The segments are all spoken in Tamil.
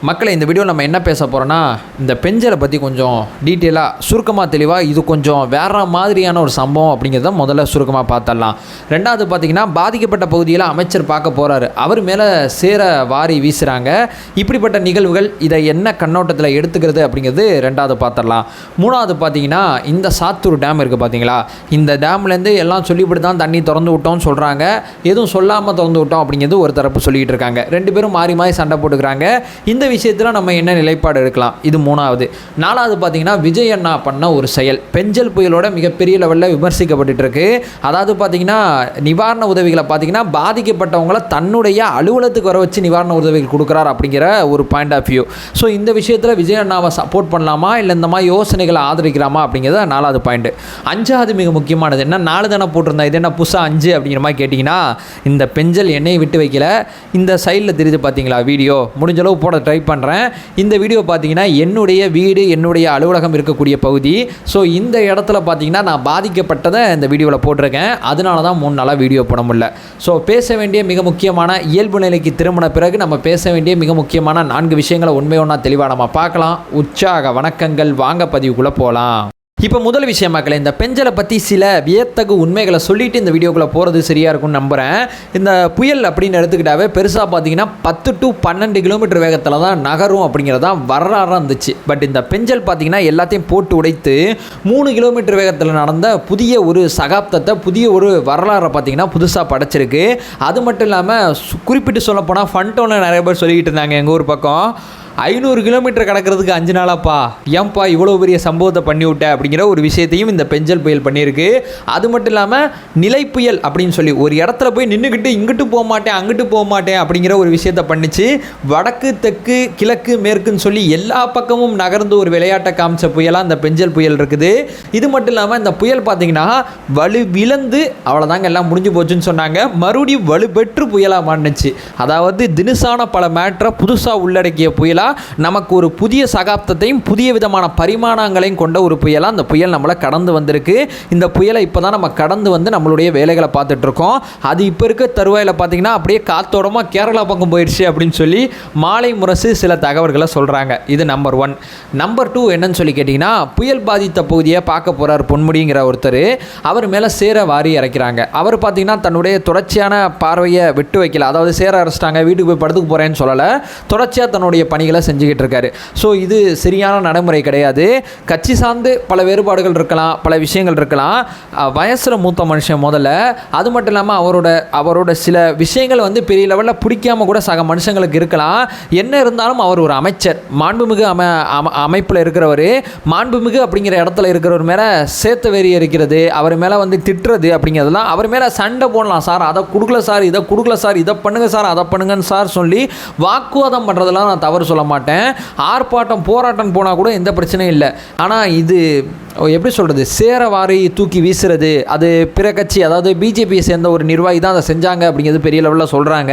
மக்களை இந்த வீடியோ நம்ம என்ன பேச போகிறோன்னா இந்த பெஞ்சலை பற்றி கொஞ்சம் டீட்டெயிலாக சுருக்கமாக தெளிவாக இது கொஞ்சம் வேறு மாதிரியான ஒரு சம்பவம் அப்படிங்கிறத முதல்ல சுருக்கமாக பார்த்துடலாம். ரெண்டாவது பார்த்திங்கன்னா பாதிக்கப்பட்ட பகுதியில் அமைச்சர் பார்க்க போகிறாரு, அவர் மேலே சேர வாரி வீசுகிறாங்க. இப்படிப்பட்ட நிகழ்வுகள் இதை என்ன கண்ணோட்டத்தில் எடுத்துக்கிறது அப்படிங்கிறது ரெண்டாவது பார்த்துடலாம். மூணாவது பார்த்திங்கன்னா இந்த சாத்தூர் டேம் இருக்குது பார்த்தீங்களா, இந்த டேம்லேருந்து எல்லாம் சொல்லிவிட்டு தான் தண்ணி திறந்து விட்டோம்னு சொல்கிறாங்க, எதுவும் சொல்லாமல் திறந்து விட்டோம் அப்படிங்கிறது ஒரு தரப்பு சொல்லிக்கிட்டு இருக்காங்க. ரெண்டு பேரும் மாறி மாறி சண்டை போட்டுக்கிறாங்க. இந்த விஷயத்தில் நம்ம என்ன நிலைப்பாடு எடுக்கலாம், இது மூணாவது. நாலாவது பார்த்தீங்கன்னா விஜய் அண்ணா பண்ண ஒரு செயல் பெஞ்சல் புயலோட மிகப்பெரிய லெவலில் விமர்சிக்கப்பட்டு இருக்கு. அதாவது பார்த்தீங்கன்னா நிவாரண உதவிகளை பார்த்தீங்கன்னா பாதிக்கப்பட்டவங்களை தன்னுடைய அலுவலகத்துக்கு வர வச்சு நிவாரண உதவிகள் கொடுக்குறார் அப்படிங்கிற ஒரு பாயிண்ட் ஆஃப் வியூ. ஸோ இந்த விஷயத்தில் விஜய் அண்ணாவை சப்போர்ட் பண்ணலாமா இல்லை இந்த மாதிரி யோசனைகளை ஆதரிக்கலாமா அப்படிங்கிறத நாலாவது பாயிண்ட். அஞ்சாவது மிக முக்கியமானது என்ன, 4 தானே போட்டிருந்தா இது என்ன புதுசாக 5 அப்படிங்கிற மாதிரி கேட்டிங்கன்னா, இந்த பெஞ்சல் எண்ணெயை விட்டு வைக்கல. இந்த சைடில் தெரியுது பார்த்தீங்களா வீடியோ, முடிஞ்சளவு போட ட்ரை பண்ணுறேன். இந்த வீடியோ பார்த்தீங்கன்னா என்னுடைய வீடு என்னுடைய அலுவலகம் இருக்கக்கூடிய பகுதி. ஸோ இந்த இடத்துல பார்த்தீங்கன்னா நான் பாதிக்கப்பட்டதை இந்த வீடியோவில் போட்டிருக்கேன். அதனால தான் 3 நாளாக வீடியோ போட முடியல. ஸோ பேச வேண்டிய மிக முக்கியமான இயல்பு நிலைக்கு திரும்பின பிறகு நம்ம பேச வேண்டிய மிக முக்கியமான 4 விஷயங்களை உண்மை ஒன்றா தெளிவாக நம்ம பார்க்கலாம். உற்சாக வணக்கங்கள், வாங்க பதிவுக்குள்ளே போகலாம். இப்போ முதல் விஷயம் மக்களே, இந்த பெஞ்சலை பற்றி சில வியத்தகு உண்மைகளை சொல்லிவிட்டு இந்த வீடியோக்குள்ளே போகிறது சரியாக இருக்கும்னு நம்புகிறேன். இந்த புயல் அப்படின்னு எடுத்துக்கிட்டாவே பெருசாக பார்த்தீங்கன்னா 10 to 12 கிலோமீட்டர் வேகத்தில் தான் நகரும் அப்படிங்கிறதான் வரலாறாக இருந்துச்சு. பட் இந்த பெஞ்சல் பார்த்தீங்கன்னா எல்லாத்தையும் போட்டு உடைத்து 3 கிலோமீட்டர் வேகத்தில் நடந்த புதிய ஒரு சகாப்தத்தை, புதிய ஒரு வரலாறை பார்த்தீங்கன்னா புதுசாக படைச்சிருக்கு. அது மட்டும் இல்லாமல் குறிப்பிட்டு சொல்லப்போனால் ஃபன்டோனில் நிறைய பேர் சொல்லிக்கிட்டு இருந்தாங்க, எங்கள் ஊர் பக்கம் 500 கிலோமீட்டர் கடக்கிறதுக்கு 5 நாளாப்பா, ஏன்பா இவ்வளோ பெரிய சம்பவத்தை பண்ணி விட்ட அப்படிங்கிற ஒரு விஷயத்தையும் இந்த பெஞ்சல் புயல் பண்ணியிருக்கு. அது மட்டும் இல்லாமல் நிலை புயல் அப்படின்னு சொல்லி ஒரு இடத்துல போய் நின்றுக்கிட்டு இங்கிட்டு போக மாட்டேன் அங்கிட்டு போக மாட்டேன் அப்படிங்கிற ஒரு விஷயத்தை பண்ணிச்சு. வடக்கு தெற்கு கிழக்கு மேற்குன்னு சொல்லி எல்லா பக்கமும் நகர்ந்து ஒரு விளையாட்டை காமிச்ச புயலாக இந்த பெஞ்சல் புயல் இருக்குது. இது மட்டும் இல்லாமல் இந்த புயல் பார்த்தீங்கன்னா வலுவிழந்து அவ்வளோதாங்க எல்லாம் முடிஞ்சு போச்சுன்னு சொன்னாங்க, மறுபடியும் வலுப்பெற்று புயலாக மாறினுச்சு. அதாவது தினுசான பல மேட்டரை புதுசாக உள்ளடக்கிய புயலாக நமக்கு ஒரு புதிய சகாப்தத்தையும் புதிய விதமான பரிமாணங்களையும் கொண்ட ஒரு புயலாக அந்த புயல் நம்மளை கடந்து வந்திருக்கு. இந்த புயலை இப்போ தான் நம்ம கடந்து வந்து நம்மளுடைய வேலைகளை பார்த்துட்ருக்கோம். அது இப்போ இருக்க தருவாயில் பார்த்தீங்கன்னா அப்படியே காத்தோடமாக கேரளா பக்கம் போயிடுச்சு அப்படின்னு சொல்லி மாலை முரசு சில தகவல்களை சொல்கிறாங்க. இது நம்பர் 1. நம்பர் 2 என்னன்னு சொல்லி கேட்டிங்கன்னா, புயல் பாதித்த பகுதியை பார்க்க போகிறார் பொன்முடிங்கிற ஒருத்தர், அவர் மேலே சேர வாரி இறக்கிறாங்க. அவர் பார்த்தீங்கன்னா தன்னுடைய தொடர்ச்சியான பார்வையை விட்டு வைக்கல. அதாவது சேர அரைச்சிட்டாங்க வீட்டுக்கு போய் படுத்துக்கு போகிறேன்னு சொல்லலை, தொடர்ச்சியாக தன்னுடைய பணிகளை செஞ்சுக்கிட்டு இருக்காரு. ஸோ இது சரியான நடைமுறை கிடையாது. கட்சி சார்ந்து பல வேறுபாடுகள் இருக்கலாம், பல விஷயங்கள் இருக்கலாம். வயசில் மூத்த மனுஷன் முதல்ல. அது மட்டும் இல்லாமல் அவரோட சில விஷயங்கள் வந்து பெரிய லெவலில் பிடிக்காம கூட சக மனுஷங்களுக்கு இருக்கலாம். என்ன இருந்தாலும் அவர் ஒரு அமைச்சர், மாண்புமிகு அமைப்பில் இருக்கிறவர். மாண்புமிகு அப்படிங்கிற இடத்துல இருக்கிறவர் மேலே சேத்த வெறி இருக்கிறது, அவர் மேலே வந்து திட்டுறது அப்படிங்கிறதுலாம், அவர் மேலே சண்டை போடலாம், சார் அதை கொடுக்கல சார், இதை கொடுக்கல சார், இதை பண்ணுங்க சார், அதை பண்ணுங்கன்னு சார் சொல்லி வாக்குவாதம் பண்ணுறதெல்லாம் நான் தவறு சொல்ல மாட்டேன். ஆர்ப்பாட்டம் போராட்டம் போனால் கூட எந்த பிரச்சனையும் இல்லை. ஆனால் இது எப்படி சொல்கிறது, சேரவாரி தூக்கி வீசுறது, அது பிற கட்சி அதாவது பிஜேபியை சேர்ந்த ஒரு நிர்வாகி தான் அதை செஞ்சாங்க அப்படிங்கிறது பெரிய லெவலில் சொல்கிறாங்க.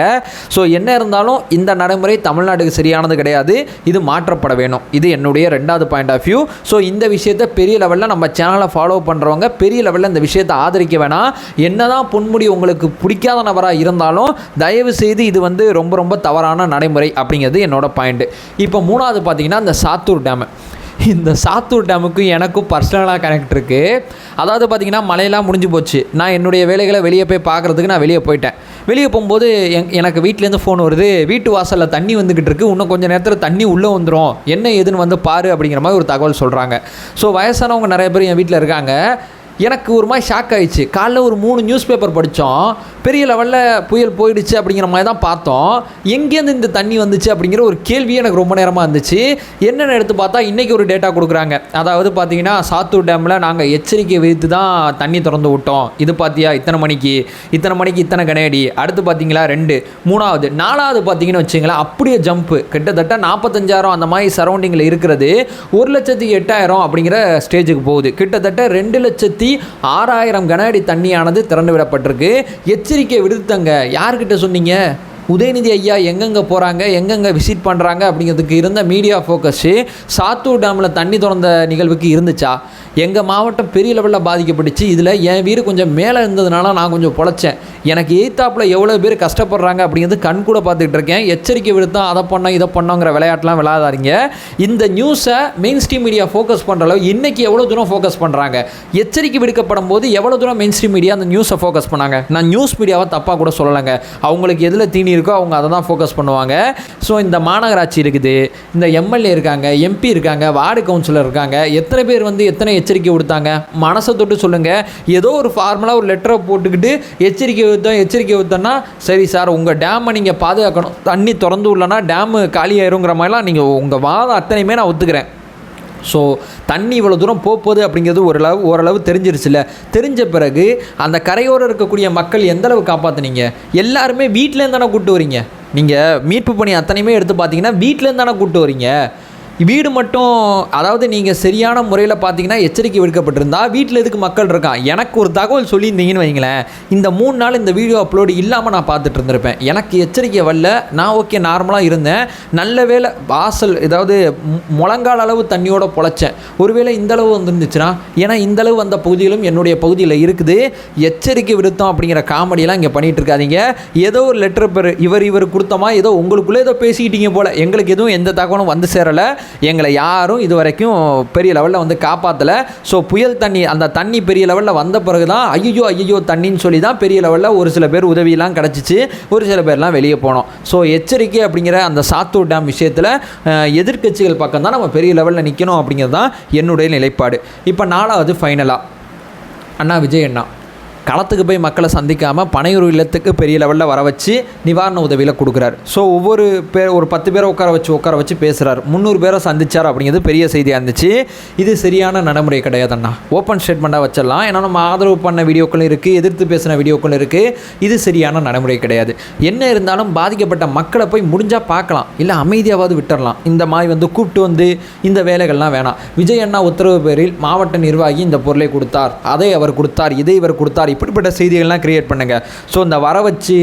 ஸோ என்ன இருந்தாலும் இந்த நடைமுறை தமிழ்நாட்டுக்கு சரியானது கிடையாது, இது மாற்றப்பட வேணும். இது என்னுடைய 2வது பாயிண்ட் ஆஃப் வியூ. ஸோ இந்த விஷயத்தை பெரிய லெவலில் நம்ம சேனலை ஃபாலோ பண்ணுறவங்க பெரிய லெவலில் இந்த விஷயத்தை ஆதரிக்க வேணாம். என்னதான் பொன்முடி உங்களுக்கு பிடிக்காத நபராக இருந்தாலும் தயவு செய்து இது வந்து ரொம்ப ரொம்ப தவறான நடைமுறை அப்படிங்கிறது என்னோட பாயிண்ட். இப்போ 3வது பார்த்தீங்கன்னா இந்த சாத்தூர் டேமு. இந்த சாத்தூர் டேமுக்கும் எனக்கும் பர்சனலாக கனெக்ட் இருக்குது. அதாவது பார்த்திங்கன்னா மழையெல்லாம் முடிஞ்சு போச்சு, நான் என்னுடைய வேலைகளை வெளியே போய் பார்க்குறதுக்கு நான் வெளியே போயிட்டேன். வெளியே போகும்போது எனக்கு வீட்டிலேருந்து ஃபோன் வருது, வீட்டு வாசலில் தண்ணி வந்துக்கிட்டு இருக்குது, இன்னும் கொஞ்சம் நேரத்தில் தண்ணி உள்ளே வந்துடும், என்ன ஏதுன்னு வந்து பாரு அப்படிங்கிற மாதிரி ஒரு தகவல் சொல்கிறாங்க. ஸோ வயசானவங்க நிறைய பேர் என் வீட்டில் இருக்காங்க. எனக்கு ஒரு மாதிரி ஷாக் ஆகிடுச்சு. காலைல ஒரு 3 நியூஸ் பேப்பர் படித்தோம், பெரிய லெவலில் புயல் போயிடுச்சு அப்படிங்கிற மாதிரி தான் பார்த்தோம். எங்கேருந்து இந்த தண்ணி வந்துச்சு அப்படிங்கிற ஒரு கேள்வியே எனக்கு ரொம்ப நேரமாக இருந்துச்சு. என்னென்னு எடுத்து பார்த்தா இன்றைக்கி ஒரு டேட்டா கொடுக்குறாங்க. அதாவது பார்த்தீங்கன்னா சாத்தூர் டேமில் நாங்கள் எச்சரிக்கை விதித்து தான் தண்ணி திறந்து விட்டோம், இது பார்த்தியா இத்தனை மணிக்கு இத்தனை கனேடி, அடுத்து பார்த்தீங்களா 2, 3வது 4வது பார்த்தீங்கன்னு வச்சிங்களேன் அப்படியே ஜம்ப்பு கிட்டத்தட்ட 45,000 அந்த மாதிரி சரௌண்டிங்கில் இருக்கிறது 1,08,000 அப்படிங்கிற ஸ்டேஜுக்கு போகுது. கிட்டத்தட்ட 2,06,000 கன அடி தண்ணியானது திறந்து விடப்பட்டிருக்கு. எச்சரிக்கை விடுத்தங்க, யார்கிட்ட சொன்னீங்க? உதயநிதி ஐயா எங்கெங்கே போகிறாங்க, எங்கெங்கே விசிட் பண்ணுறாங்க அப்படிங்கிறதுக்கு இருந்த மீடியா ஃபோக்கஸு சாத்தூர் டேமில் தண்ணி திறந்த நிகழ்வுக்கு இருந்துச்சா? எங்கள் மாவட்டம் பெரிய லெவலில் பாதிக்கப்பட்டுச்சு. இதில் என் வீடு கொஞ்சம் மேலே இருந்ததுனால நான் கொஞ்சம் பொழைச்சேன். எனக்கு எய்த்தாப்பில் எவ்வளோ பேர் கஷ்டப்படுறாங்க அப்படிங்கிறது கண் கூட பார்த்துக்கிட்டு இருக்கேன். எச்சரிக்கை விடுத்தா அதை பண்ணோம் இதை பண்ணோங்கிற விளையாட்டுலாம் விளையாடாதீங்க. இந்த நியூஸை மெயின் ஸ்ட்ரீம் மீடியா ஃபோக்கஸ் பண்ணுற அளவு இன்றைக்கி எவ்வளோ தூரம் ஃபோக்கஸ் பண்ணுறாங்க, எச்சரிக்கை விடுக்கப்படும் போது எவ்வளோ தூரம் மெயின் ஸ்ட்ரீம் மீடியா அந்த நியூஸை ஃபோக்கஸ் பண்ணாங்க. நான் நியூஸ் மீடியாவை தப்பாக கூட சொல்லலைங்க. அவங்களுக்கு எதில் தீனி இருக்கோ அவங்க அதை தான் ஃபோக்கஸ் பண்ணுவாங்க. ஸோ இந்த மாநகராட்சி இருக்குது, இந்த எம்எல்ஏ இருக்காங்க, எம்பி இருக்காங்க, வார்டு கவுன்சிலர் இருக்காங்க, எத்தனை பேர் வந்து எத்தனை எச்சரிக்கை கொடுத்தாங்க மனசை தொட்டு சொல்லுங்கள். ஏதோ ஒரு ஃபார்மலாக ஒரு லெட்டரை போட்டுக்கிட்டு எச்சரிக்கை விட்டோன்னா சரி சார் உங்கள் டேமை நீங்கள் பாதுகாக்கணும், தண்ணி திறந்து விடலன்னா டேமு காலியாயிருங்கிற மாதிரிலாம் நீங்கள் உங்கள் வாதம் அத்தனையுமே நான் ஒத்துக்கிறேன். ஸோ தண்ணி இவ்வளோ தூரம் போகுது அப்படிங்கிறது ஓரளவு தெரிஞ்சிருச்சுல்ல. தெரிஞ்ச பிறகு அந்த கரையோரம் இருக்கக்கூடிய மக்கள் எந்தளவு காப்பாற்றுனீங்க? எல்லாருமே வீட்டிலேருந்து தானே கூப்பிட்டு வரீங்க. நீங்கள் மீட்பு பணி அத்தனையுமே எடுத்து பார்த்தீங்கன்னா வீட்டிலேருந்து தானே கூப்பிட்டு வரீங்க. வீடு மட்டும், அதாவது நீங்கள் சரியான முறையில் பார்த்தீங்கன்னா எச்சரிக்கை விடுக்கப்பட்டிருந்தா வீட்டில் எதுக்கு மக்கள் இருக்கான்? எனக்கு ஒரு தகவல் சொல்லியிருந்தீங்கன்னு வைங்களேன், இந்த 3 நாள் இந்த வீடியோ அப்லோடு இல்லாமல் நான் பார்த்துட்டு இருந்திருப்பேன். எனக்கு எச்சரிக்கை வரல, நான் ஓகே நார்மலாக இருந்தேன். நல்ல வேளை வாசல் ஏதாவது முழங்கால் அளவு தண்ணியோட பொழைச்சேன். ஒருவேளை இந்தளவு வந்துருந்துச்சுன்னா, ஏன்னா இந்தளவு அந்த பகுதியிலும் என்னுடைய பகுதியில் இருக்குது. எச்சரிக்கை விடுத்தோம் அப்படிங்கிற காமெடியெல்லாம் இங்கே பண்ணிகிட்டு இருக்காதீங்க. ஏதோ ஒரு லெட்டர் பேர் இவர் கொடுத்தமா, ஏதோ உங்களுக்குள்ளே ஏதோ பேசிக்கிட்டீங்க போல். எங்களுக்கு எதுவும் எந்த தகவலும் வந்து சேரலை. எங்களை யாரும் இது வரைக்கும் பெரிய லெவலில் வந்து காப்பாற்றலை. ஸோ புயல் தண்ணி, அந்த தண்ணி பெரிய லெவலில் வந்த பிறகு தான் ஐயோ தண்ணின்னு சொல்லி தான் பெரிய லெவலில் ஒரு சில பேர் உதவியெல்லாம் கிடச்சிச்சு, ஒரு சில பேர்லாம் வெளியே போனோம். ஸோ எச்சரிக்கை அப்படிங்கிற அந்த சாத்தூர் டேம் விஷயத்தில் எதிர்க்கட்சிகள் பக்கம் தான் நம்ம பெரிய லெவலில் நிற்கணும் அப்படிங்கிறது தான் என்னுடைய நிலைப்பாடு. இப்போ 4வது ஃபைனலாக அண்ணா விஜய் அண்ணா களத்துக்கு போய் மக்களை சந்திக்காமல் பனையூர் இல்லத்துக்கு பெரிய லெவலில் வர வச்சு நிவாரண உதவியில் கொடுக்குறாரு. ஸோ ஒவ்வொரு பேர் ஒரு 10 பேரை உட்கார வச்சு பேசுகிறார். 300 பேரை சந்திச்சார் அப்படிங்கிறது பெரிய செய்தியாக இருந்துச்சு. இது சரியான நடைமுறை கிடையாதுண்ணா. ஓப்பன் ஸ்டேட்மெண்ட்டாக வச்சிடலாம். ஏன்னா நம்ம ஆதரவு பண்ண வீடியோக்கள் இருக்குது, எதிர்த்து பேசின வீடியோக்கள் இருக்குது. இது சரியான நடைமுறை கிடையாது. என்ன இருந்தாலும் பாதிக்கப்பட்ட மக்களை போய் முடிஞ்சால் பார்க்கலாம், இல்லை அமைதியாவது விட்டுறலாம். இந்த மாதிரி வந்து கூப்பிட்டு வந்து இந்த வேலைகள்லாம் வேணாம். விஜய் அண்ணா உத்தரவு பேரில் மாவட்ட நிர்வாகி இந்த பொருளை கொடுத்தார், அதை அவர் கொடுத்தார், இதை இவர் கொடுத்தார், இப்படிப்பட்ட செய்திகள்லாம் கிரியேட் பண்ணுங்கள். ஸோ இந்த வர வச்சு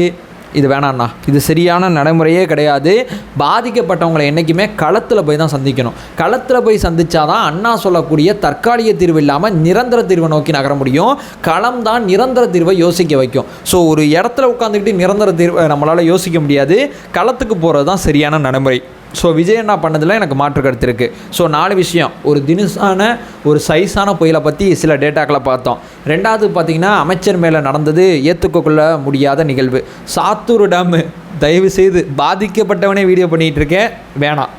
இது வேணாண்ணா, இது சரியான நடைமுறையே கிடையாது. பாதிக்கப்பட்டவங்களை என்றைக்குமே களத்தில் போய் தான் சந்திக்கணும். களத்தில் போய் சந்தித்தாதான் அண்ணா சொல்லக்கூடிய தற்காலிக தீர்வு இல்லாமல் நிரந்தர தீர்வை நோக்கி நகர முடியும். களம் தான் நிரந்தர தீர்வை யோசிக்க வைக்கும். ஸோ ஒரு இடத்துல உட்காந்துக்கிட்டு நிரந்தர தீர்வை நம்மளால் யோசிக்க முடியாது. களத்துக்கு போகிறது தான் சரியான நடைமுறை. ஸோ விஜய் அண்ணா பண்ணதில் எனக்கு மாற்று கருத்து இருக்குது. ஸோ 4 விஷயம், ஒரு தினுசான ஒரு சைஸான புயலை பற்றி சில டேட்டாக்களை பார்த்தோம். 2வது பார்த்திங்கன்னா அமைச்சர் மேலே நடந்தது ஏற்றுக்கொள்ள முடியாத நிகழ்வு. சாத்தூர் டேமு தயவுசெய்து பாதிக்கப்பட்டவனே வீடியோ பண்ணிகிட்டு இருக்கேன், வேணாம்.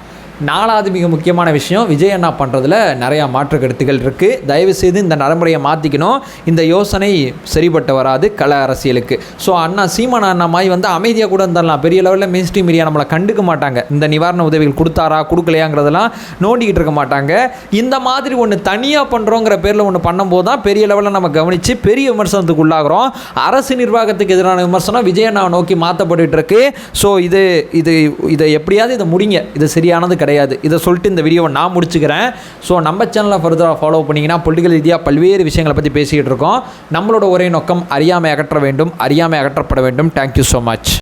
4வது மிக முக்கியமான விஷயம், விஜய் அண்ணா பண்ணுறதுல நிறையா மாற்று கருத்துக்கள் இருக்குது. தயவுசெய்து இந்த நடைமுறையை மாற்றிக்கணும். இந்த யோசனை சரிப்பட்டு வராது கள அரசியலுக்கு. ஸோ அண்ணா சீமான் அண்ணா மாதிரி வந்து அமைதியாக கூட இருந்துடலாம். பெரிய லெவலில் மெயின் ஸ்ட்ரீம் மீடியா நம்மளை கண்டுக்க மாட்டாங்க. இந்த நிவாரண உதவிகள் கொடுத்தாரா கொடுக்கலையாங்கிறதெல்லாம் நோண்டிக்கிட்டு இருக்க மாட்டாங்க. இந்த மாதிரி ஒன்று தனியாக பண்ணுறோங்கிற பேரில் ஒன்று பண்ணும்போது தான் பெரிய லெவலில் நம்ம கவனித்து பெரிய விமர்சனத்துக்கு உள்ளாகிறோம். அரசு நிர்வாகத்துக்கு எதிரான விமர்சனம் விஜய் அண்ணாவை நோக்கி மாற்றப்பட்டு இருக்கு. ஸோ இதை எப்படியாவது இதை முடிங்க, இது சரியானது கிடையாது. இதை சொல்லிட்டு இந்த வீடியோவை நான் முடிச்சுக்கிறேன். ஸோ நம்ம சேனலை ஃபர்தராக ஃபாலோ பண்ணிங்கன்னா பொலிட்டிக்கல் ரீதியாக பல்வேறு விஷயங்களை பற்றி பேசிக்கிட்டு இருக்கோம். நம்மளோட ஒரே நோக்கம் அறியாமை அகற்ற வேண்டும், அறியாமை அகற்றப்பட வேண்டும். Thank you so much.